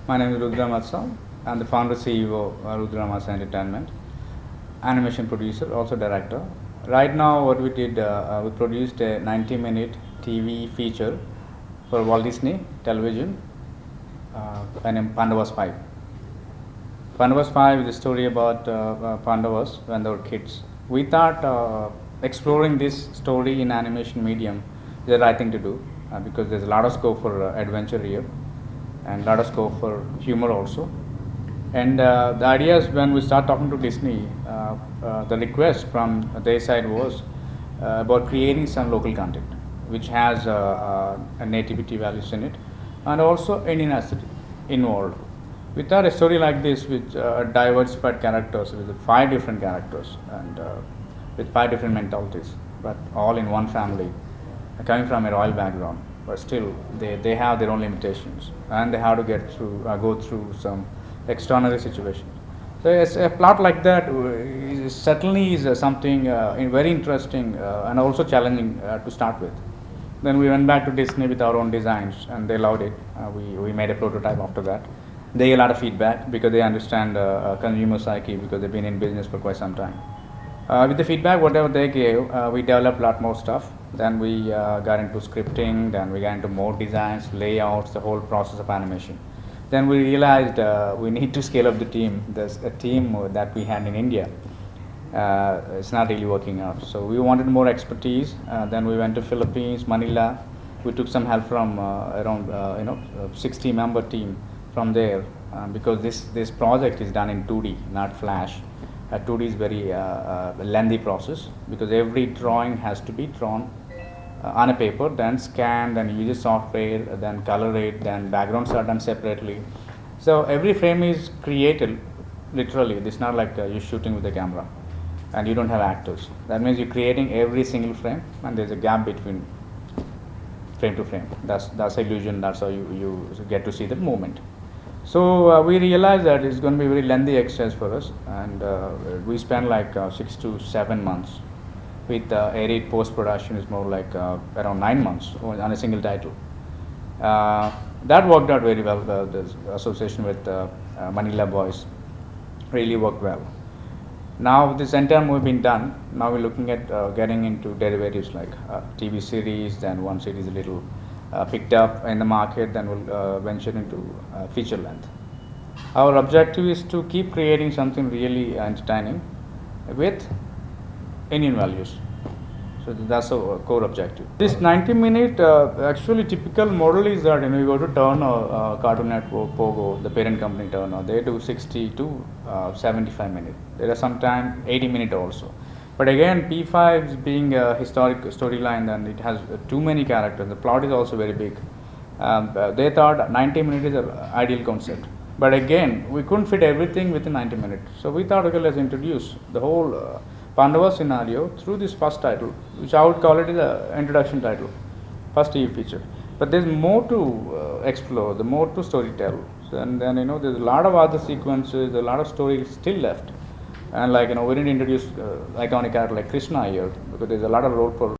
My name is Rudra Matsa. I'm the founder CEO of Rudra Matsa Entertainment, animation producer, also director. Right now, what we did, we produced a 90-minute TV feature for Walt Disney Television, named Pandavas 5. Pandavas 5 is a story about Pandavas when they were kids. We thought exploring this story in animation medium is the right thing to do because there's a lot of scope for adventure here and a lot of scope for humor also. And the idea is when we start talking to Disney, the request from their side was about creating some local content which has a nativity values in it and also Indian aesthetic involved. We thought a story like this with diversified characters, with 5 different characters and with 5 different mentalities, but all in one family, coming from a royal background, but still they have their own limitations and they have to get through, go through some extraordinary situations. So a plot like that certainly is something very interesting and also challenging to start with. Then we went back to Disney with our own designs and they loved it. We made a prototype after that. They get a lot of feedback because they understand consumer psyche because they've been in business for quite some time. With the feedback, whatever they gave, we developed a lot more stuff. Then we got into scripting, then we got into more designs, layouts, the whole process of animation. Then we realized we need to scale up the team. There's a team that we had in India. It's not really working out. So we wanted more expertise. Then we went to Philippines, Manila. We took some help from around 60-member team from there because this project is done in 2D, not Flash. 2D is very lengthy process because every drawing has to be drawn on a paper, then scanned, then use software, then color it, then backgrounds are done separately. So every frame is created literally. It's not like you're shooting with a camera and you don't have actors. That means you're creating every single frame and there's a gap between frame to frame. That's illusion. That's how you get to see the movement. So we realized that it's going to be a very lengthy exercise for us, and we spent like 6 to 7 months. With Aerate post production is more like around 9 months on a single title. That worked out very well. The association with Manila Boys really worked well. Now this entire movie being done, now we're looking at getting into derivatives like TV series. Then one series a little picked up in the market, then we'll venture into feature length. Our objective is to keep creating something really entertaining with Indian values. So that's our core objective. This 90-minute actually typical model is that you go to Turner, Cartoon Network, Pogo, the parent company Turner, they do 60 to 75 minutes. There are sometimes 80 minutes also. But again, P5 is being a historic storyline and it has too many characters. The plot is also very big. They thought 90 minutes is an ideal concept. But again, we couldn't fit everything within 90 minutes. So we thought, okay, let's introduce the whole Pandava scenario through this first title, which I would call it as an introduction title, first TV feature. But there's more to explore, the more to storytell. So, and then there's a lot of other sequences, a lot of stories still left. And we didn't introduce iconic character like Krishna here because there's a lot of role for